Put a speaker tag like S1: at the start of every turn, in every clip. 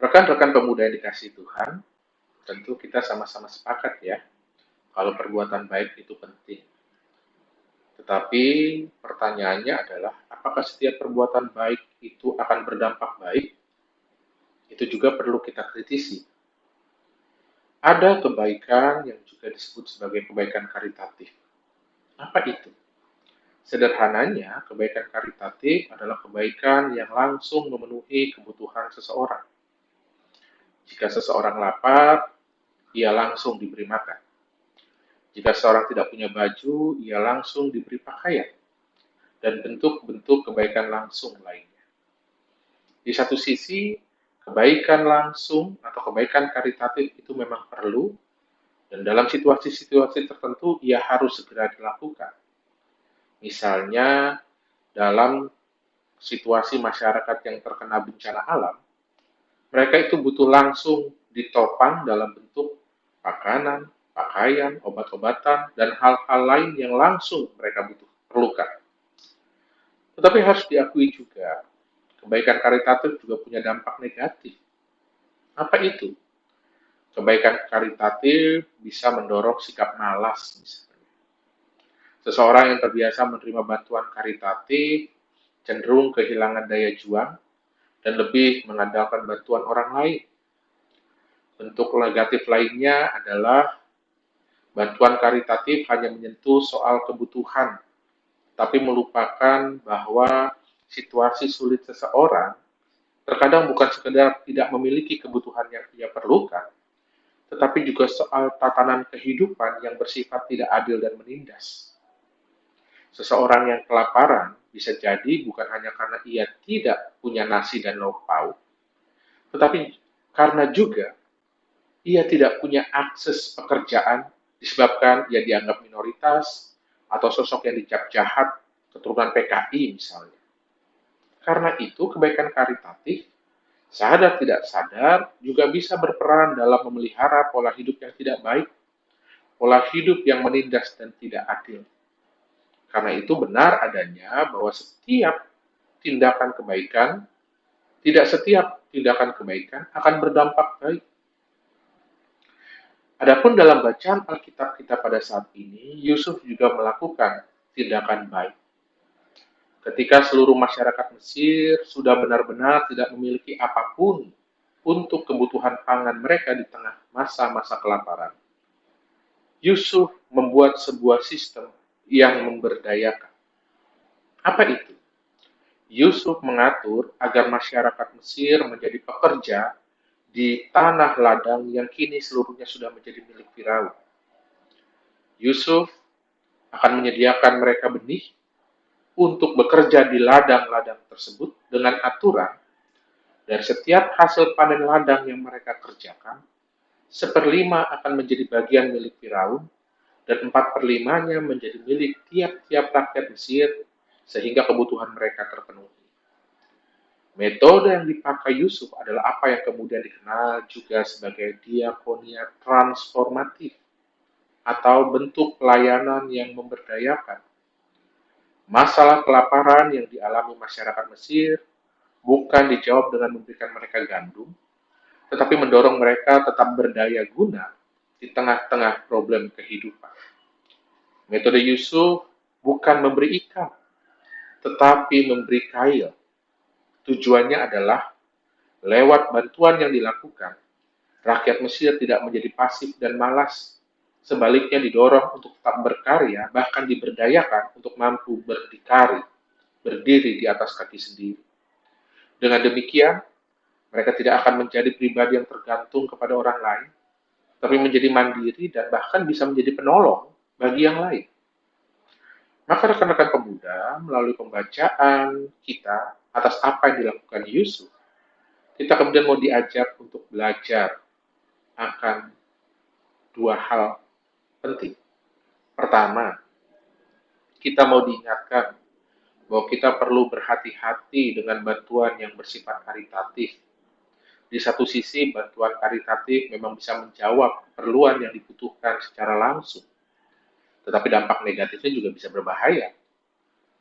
S1: Rekan-rekan pemuda yang dikasihi Tuhan, tentu kita sama-sama sepakat ya, kalau perbuatan baik itu penting. Tetapi pertanyaannya adalah, apakah setiap perbuatan baik itu akan berdampak baik? Itu juga perlu kita kritisi. Ada kebaikan yang juga disebut sebagai kebaikan karitatif. Apa itu? Sederhananya, kebaikan karitatif adalah kebaikan yang langsung memenuhi kebutuhan seseorang. Jika seseorang lapar, ia langsung diberi makan. Jika seorang tidak punya baju, ia langsung diberi pakaian. Dan bentuk-bentuk kebaikan langsung lainnya. Di satu sisi, kebaikan langsung atau kebaikan karitatif itu memang perlu, dan dalam situasi-situasi tertentu ia harus segera dilakukan. Misalnya, dalam situasi masyarakat yang terkena bencana alam, mereka itu butuh langsung ditopang dalam bentuk makanan, pakaian, obat-obatan, dan hal-hal lain yang langsung mereka perlukan. Tetapi harus diakui juga, kebaikan karitatif juga punya dampak negatif. Apa itu? Kebaikan karitatif bisa mendorong sikap malas, misalnya. Seseorang yang terbiasa menerima bantuan karitatif cenderung kehilangan daya juang dan lebih mengandalkan bantuan orang lain. Bentuk negatif lainnya adalah bantuan karitatif hanya menyentuh soal kebutuhan, tapi melupakan bahwa situasi sulit seseorang terkadang bukan sekedar tidak memiliki kebutuhan yang ia perlukan, tetapi juga soal tatanan kehidupan yang bersifat tidak adil dan menindas. Seseorang yang kelaparan bisa jadi bukan hanya karena ia tidak punya nasi dan lauk pauk, tetapi karena juga ia tidak punya akses pekerjaan disebabkan ia dianggap minoritas atau sosok yang dicap jahat, keturunan PKI misalnya. Karena itu kebaikan karitatif sadar tidak sadar juga bisa berperan dalam memelihara pola hidup yang tidak baik, pola hidup yang menindas dan tidak adil. Karena itu benar adanya bahwa tindakan kebaikan, tidak setiap tindakan kebaikan akan berdampak baik. Adapun dalam bacaan Alkitab kita pada saat ini, Yusuf juga melakukan tindakan baik. Ketika seluruh masyarakat Mesir sudah benar-benar tidak memiliki apapun untuk kebutuhan pangan mereka di tengah masa-masa kelaparan, Yusuf membuat sebuah sistem yang memberdayakan. Apa itu? Yusuf mengatur agar masyarakat Mesir menjadi pekerja di tanah ladang yang kini seluruhnya sudah menjadi milik Firaun. Yusuf akan menyediakan mereka benih untuk bekerja di ladang-ladang tersebut dengan aturan dari setiap hasil panen ladang yang mereka kerjakan, 1/5 akan menjadi bagian milik Firaun dan 4/5-nya menjadi milik tiap-tiap rakyat Mesir sehingga kebutuhan mereka terpenuhi. Metode yang dipakai Yusuf adalah apa yang kemudian dikenal juga sebagai diakonia transformatif atau bentuk pelayanan yang memberdayakan. Masalah kelaparan yang dialami masyarakat Mesir bukan dijawab dengan memberikan mereka gandum, tetapi mendorong mereka tetap berdaya guna di tengah-tengah problem kehidupan. Metode Yusuf bukan memberi ikan, tetapi memberi kail. Tujuannya adalah lewat bantuan yang dilakukan, rakyat Mesir tidak menjadi pasif dan malas. Sebaliknya didorong untuk tetap berkarya, bahkan diberdayakan untuk mampu berdiri di atas kaki sendiri. Dengan demikian, mereka tidak akan menjadi pribadi yang tergantung kepada orang lain, tapi menjadi mandiri dan bahkan bisa menjadi penolong bagi yang lain. Maka rekan-rekan pemuda, melalui pembacaan kita atas apa yang dilakukan Yusuf, kita kemudian mau diajak untuk belajar akan dua hal penting. Pertama, kita mau diingatkan bahwa kita perlu berhati-hati dengan bantuan yang bersifat karitatif. Di satu sisi, bantuan karitatif memang bisa menjawab keperluan yang dibutuhkan secara langsung. Tetapi dampak negatifnya juga bisa berbahaya.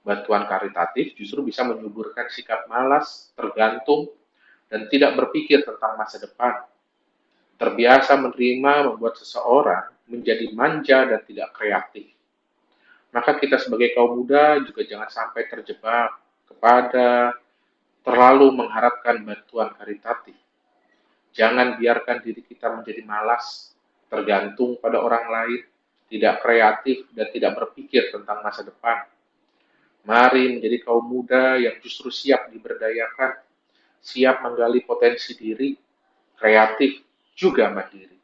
S1: Bantuan karitatif justru bisa menyuburkan sikap malas, tergantung, dan tidak berpikir tentang masa depan. Terbiasa menerima membuat seseorang menjadi manja dan tidak kreatif. Maka kita sebagai kaum muda juga jangan sampai terjebak kepada terlalu mengharapkan bantuan karitatif. Jangan biarkan diri kita menjadi malas, tergantung pada orang lain, tidak kreatif, dan tidak berpikir tentang masa depan. Mari menjadi kaum muda yang justru siap diberdayakan, siap menggali potensi diri, kreatif, juga mandiri.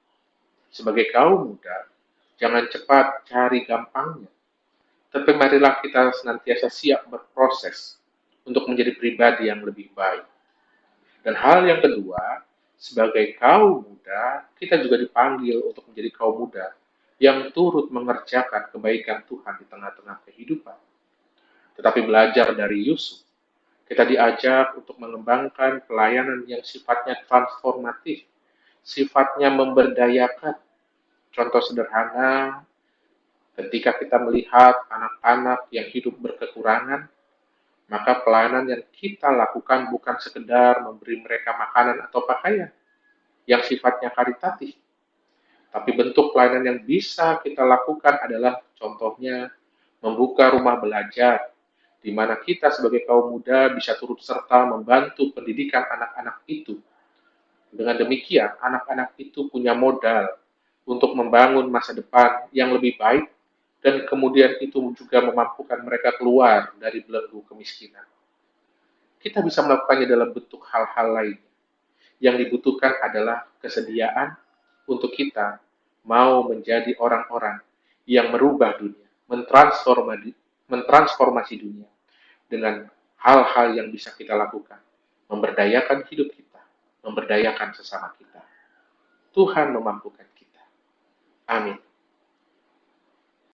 S1: Sebagai kaum muda, jangan cepat cari gampangnya, tapi marilah kita senantiasa siap berproses untuk menjadi pribadi yang lebih baik. Dan hal yang kedua, sebagai kaum muda, kita juga dipanggil untuk menjadi kaum muda yang turut mengerjakan kebaikan Tuhan di tengah-tengah kehidupan. Tetapi belajar dari Yusuf, kita diajak untuk mengembangkan pelayanan yang sifatnya transformatif, sifatnya memberdayakan. Contoh sederhana, ketika kita melihat anak-anak yang hidup berkekurangan, maka pelayanan yang kita lakukan bukan sekedar memberi mereka makanan atau pakaian yang sifatnya karitatif, tapi bentuk pelayanan yang bisa kita lakukan adalah contohnya membuka rumah belajar, di mana kita sebagai kaum muda bisa turut serta membantu pendidikan anak-anak itu. Dengan demikian, anak-anak itu punya modal untuk membangun masa depan yang lebih baik, dan kemudian itu juga memampukan mereka keluar dari belenggu kemiskinan. Kita bisa melakukannya dalam bentuk hal-hal lain. Yang dibutuhkan adalah kesediaan untuk kita mau menjadi orang-orang yang merubah dunia, mentransformasi dunia dengan hal-hal yang bisa kita lakukan, memberdayakan hidup kita, memberdayakan sesama kita. Tuhan memampukan kita. Amin.